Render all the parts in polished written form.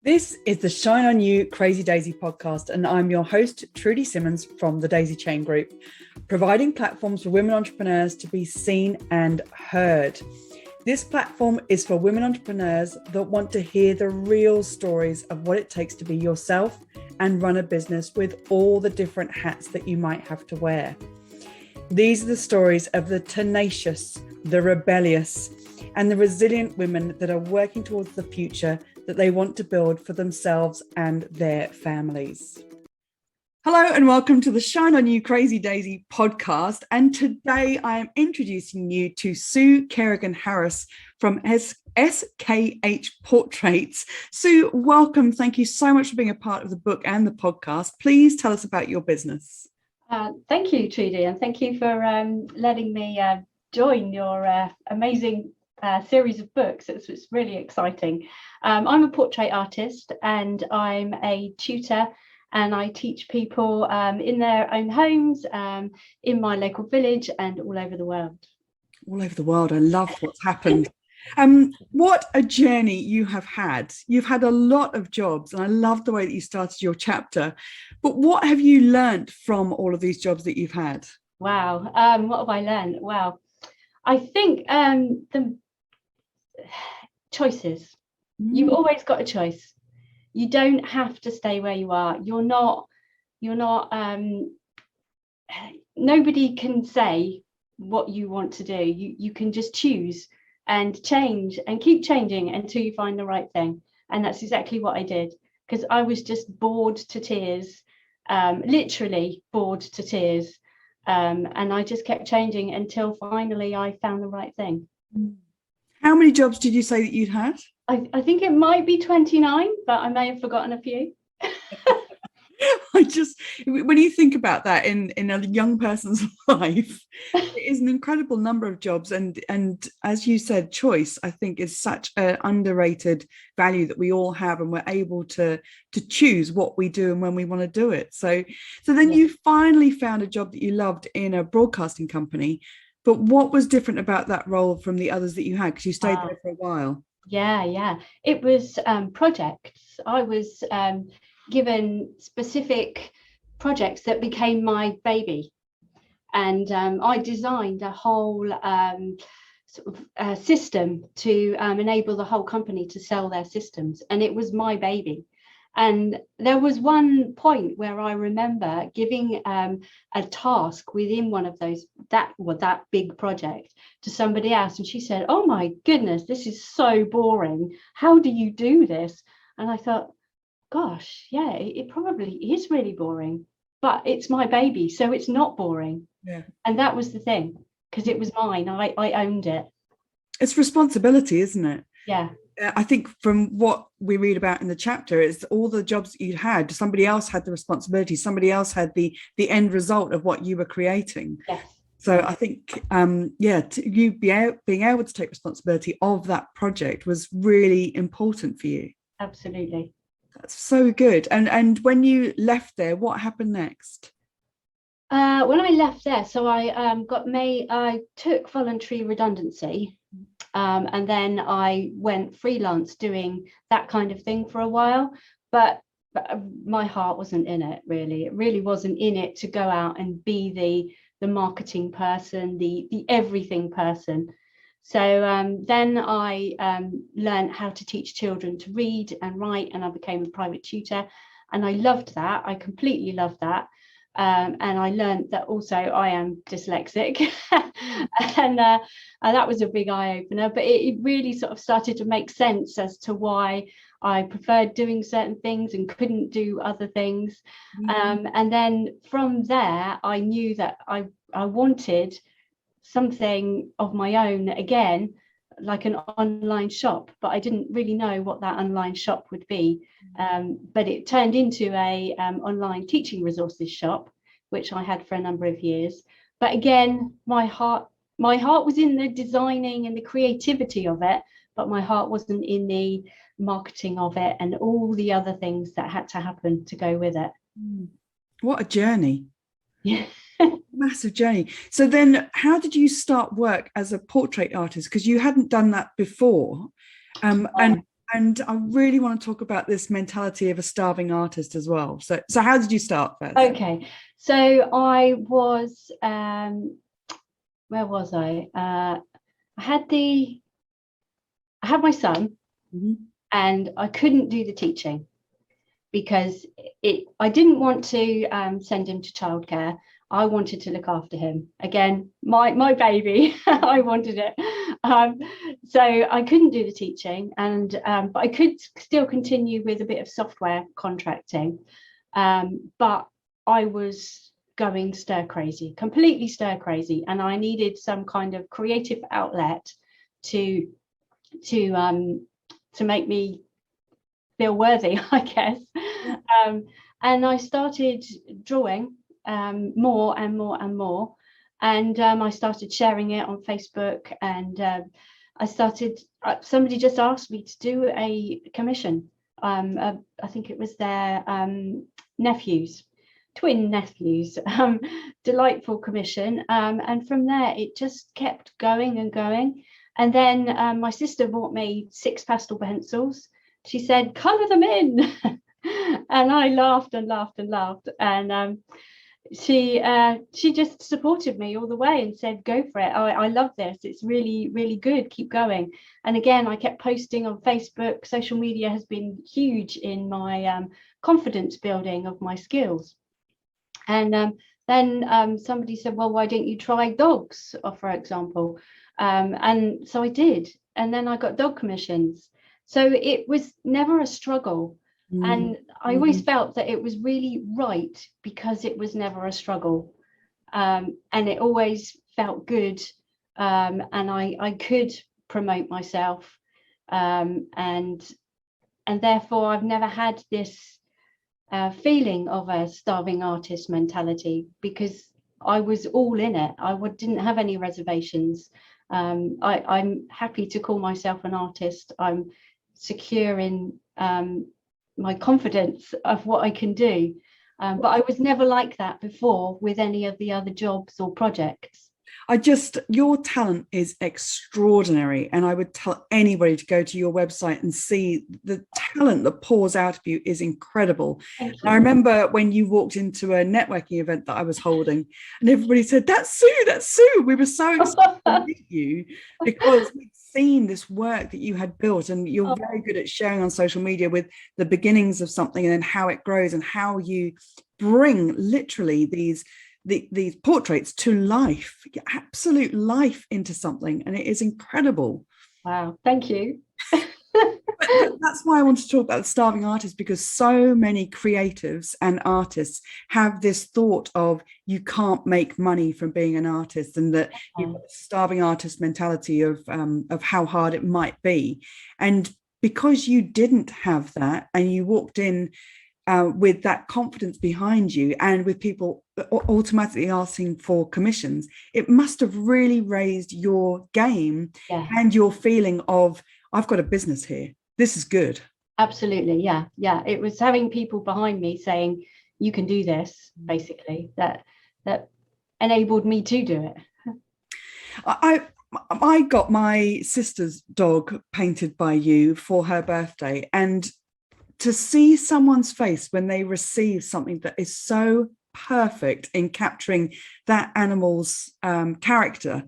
This is the Shine On You Crazy Daisy podcast, and I'm your host, Trudy Simmons from the Daisy Chain Group, providing platforms for women entrepreneurs to be seen and heard. This platform is for women entrepreneurs that want to hear the real stories of what it takes to be yourself and run a business with all the different hats that you might have to wear. These are the stories of the tenacious, the rebellious, and the resilient women that are working towards the future that they want to build for themselves and their families. Hello and welcome to the Shine On You Crazy Daisy podcast. And today I am introducing you to Sue Kerrigan Harris from SKH Portraits. Sue, welcome. Thank you so much for being a part of the book and the podcast. Please tell us about your business. Thank you, Trudy, and thank you for letting me join your amazing series of books. It's really exciting. I'm a portrait artist and I'm a tutor, and I teach people in their own homes, in my local village and all over the world. All over the world. I love what's happened. What a journey you have had. You've had a lot of jobs, and I love the way that you started your chapter. But what have you learned from all of these jobs that you've had? Wow. What have I learned? Wow. I think the choices. You've always got a choice. You don't have to stay where you are. You're not nobody can say what you want to do. You can just choose and change and keep changing until you find the right thing. And that's exactly what I did, because I was just bored to tears, literally bored to tears. And I just kept changing until finally I found the right thing. How many jobs did you say that you'd had? I think it might be 29, but I may have forgotten a few. When you think about that in a young person's life, it is an incredible number of jobs. And as you said, choice, I think, is such an underrated value that we all have, and we're able to choose what we do and when we want to do it. So then you finally found a job that you loved in a broadcasting company. But what was different about that role from the others that you had? Because you stayed there for a while. Yeah. It was projects. I was given specific projects that became my baby. And I designed a whole system to enable the whole company to sell their systems. And it was my baby. And there was one point where I remember giving a task within one of those, that big project, to somebody else. And she said, "Oh my goodness, this is so boring. How do you do this?" And I thought, gosh, yeah, it probably is really boring, but it's my baby, so it's not boring. Yeah. And that was the thing, because it was mine. I owned it. It's responsibility, isn't it? Yeah. I think from what we read about in the chapter, is all the jobs that you had, somebody else had the responsibility, somebody else had the end result of what you were creating. Yes. So I think, you being able to take responsibility of that project was really important for you. Absolutely. That's so good. And when you left there, what happened next? When I left there, so I took voluntary redundancy. And then I went freelance doing that kind of thing for a while, but my heart wasn't in it, really. It really wasn't in it to go out and be the marketing person, the everything person. So then I learned how to teach children to read and write, and I became a private tutor, and I loved that. I completely loved that. And I learned that also I am dyslexic. And that was a big eye-opener, but it really sort of started to make sense as to why I preferred doing certain things and couldn't do other things. And then from there, I knew that I wanted something of my own again, like an online shop, but I didn't really know what that online shop would be. But it turned into a online teaching resources shop, which I had for a number of years. But again, my heart was in the designing and the creativity of it, but my heart wasn't in the marketing of it and all the other things that had to happen to go with it. What a journey. Yeah. Massive journey. So then how did you start work as a portrait artist? Because you hadn't done that before. And And I really want to talk about this mentality of a starving artist as well. So how did you start first? Okay, so I was, where was I? I had my son, and I couldn't do the teaching because I didn't want to send him to childcare. I wanted to look after him. Again, my baby, I wanted it. So I couldn't do the teaching, but I could still continue with a bit of software contracting. But I was going completely stir crazy, and I needed some kind of creative outlet to make me feel worthy, I guess. And I started drawing more and more and more, and I started sharing it on Facebook, and I started, somebody just asked me to do a commission. I think it was their twin nephews, delightful commission, and from there it just kept going and going. And then my sister bought me 6 pastel pencils. She said, colour them in. And I laughed and laughed and laughed, and she just supported me all the way and said, go for it. I love this, it's really, really good, keep going. And again, I kept posting on Facebook. Social media has been huge in my confidence building of my skills. And then somebody said, well, why don't you try dogs, for example? And so I did, and then I got dog commissions. So it was never a struggle. And I always felt that it was really right because it was never a struggle, and it always felt good, and I could promote myself, and therefore I've never had this feeling of a starving artist mentality, because I was all in it. I didn't have any reservations. I'm happy to call myself an artist. I'm secure in my confidence of what I can do, but I was never like that before with any of the other jobs or projects. Your talent is extraordinary, and I would tell anybody to go to your website and see the talent that pours out of you is incredible. And I remember when you walked into a networking event that I was holding, and everybody said, that's Sue. We were so excited to meet you because we'd seen this work that you had built, and you're very good at sharing on social media with the beginnings of something and then how it grows, and how you bring literally these portraits to life, absolute life into something, and it is incredible. Wow, thank you. But that's why I want to talk about the starving artist, because so many creatives and artists have this thought of you can't make money from being an artist, and that you've got a starving artist mentality of how hard it might be. And because you didn't have that, and you walked in with that confidence behind you, and with people automatically asking for commissions, it must have really raised your game and your feeling of, I've got a business here. This is good. Absolutely. Yeah. It was having people behind me saying, you can do this, basically, that enabled me to do it. I got my sister's dog painted by you for her birthday, and to see someone's face when they receive something that is so perfect in capturing that animal's character,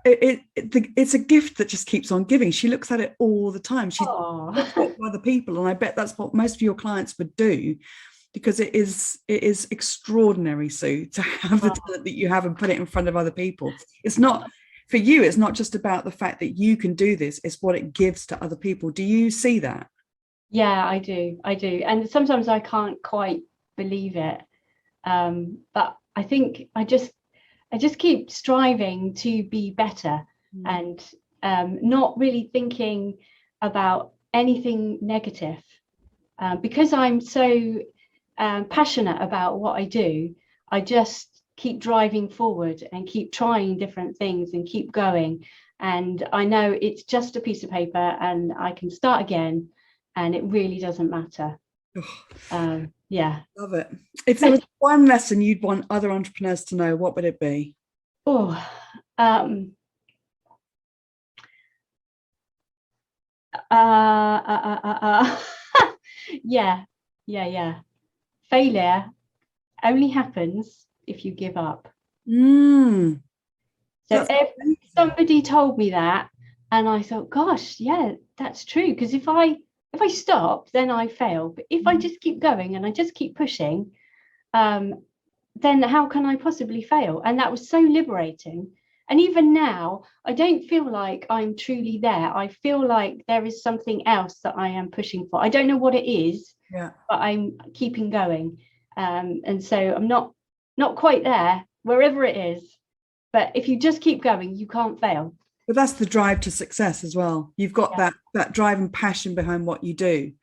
it's a gift that just keeps on giving. She looks at it all the time. She looks at other people, and I bet that's what most of your clients would do, because it is extraordinary, Sue, to have the talent that you have and put it in front of other people. It's not, for you, it's not just about the fact that you can do this, it's what it gives to other people. Do you see that? Yeah, I do. And sometimes I can't quite believe it. But I think I just keep striving to be better, and not really thinking about anything negative, because I'm so passionate about what I do. I just keep driving forward and keep trying different things and keep going. And I know it's just a piece of paper, and I can start again, and it really doesn't matter. Yeah. Love it. If there was one lesson you'd want other entrepreneurs to know, what would it be? Yeah, yeah. Failure only happens if you give up. Mm, So that's if amazing. somebody told me that, and I thought, gosh, yeah, that's true. Because if I stop, then I fail. But if I just keep going and I just keep pushing, um, then how can I possibly fail? And that was so liberating. And even now, I don't feel like I'm truly there. I feel like there is something else that I am pushing for. I don't know what it is, Yeah. but I'm keeping going. And so I'm not quite there, wherever it is. But if you just keep going, you can't fail. But that's the drive to success as well. You've got Yeah. that drive and passion behind what you do.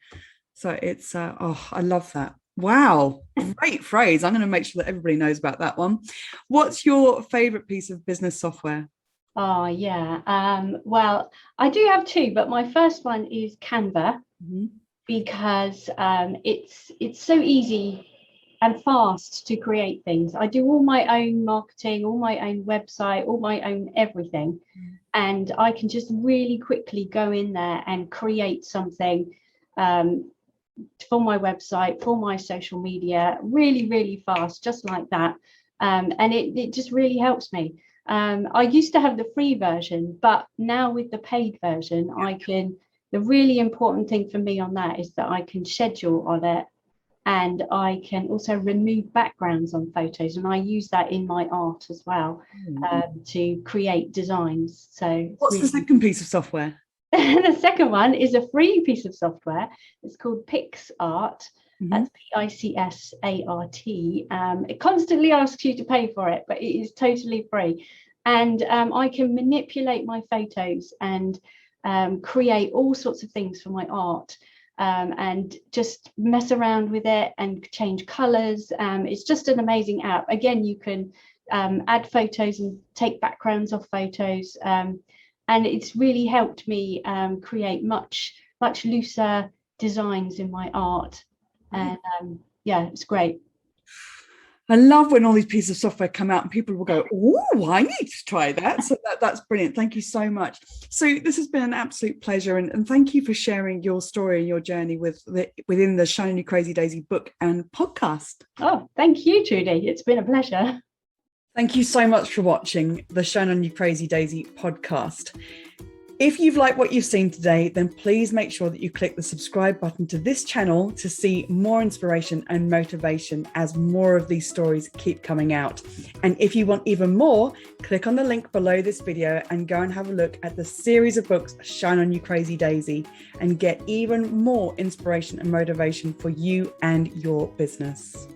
So it's oh, I love that. Wow, great phrase. I'm going to make sure that everybody knows about that one. What's your favorite piece of business software? Oh, yeah. Well, I do have two, but my first one is Canva Mhm. because it's so easy and fast to create things. I do all my own marketing, all my own website, all my own everything. And I can just really quickly go in there and create something um, for my website, for my social media, really, really fast, just like that. And it just really helps me. I used to have the free version, but now with the paid version, the really important thing for me on that is that I can schedule on it, and I can also remove backgrounds on photos, and I use that in my art as well, to create designs. So it's What's the really second piece of software? the second one is a free piece of software. It's called Pixart. Mhm. That's Picsart. It constantly asks you to pay for it, but it is totally free. And I can manipulate my photos and create all sorts of things for my art, and just mess around with it and change colors. It's just an amazing app. Again, you can add photos and take backgrounds off photos. And it's really helped me create much looser designs in my art. And yeah, it's great. I love when all these pieces of software come out and people will go, oh, I need to try that. So that's brilliant. Thank you so much. So this has been an absolute pleasure. And thank you for sharing your story and your journey within the Shine On You Crazy Daisy book and podcast. Oh, thank you, Trudy. It's been a pleasure. Thank you so much for watching the Shine On You Crazy Daisy podcast. If you've liked what you've seen today, then please make sure that you click the subscribe button to this channel to see more inspiration and motivation as more of these stories keep coming out. And if you want even more, click on the link below this video and go and have a look at the series of books Shine On You Crazy Daisy and get even more inspiration and motivation for you and your business.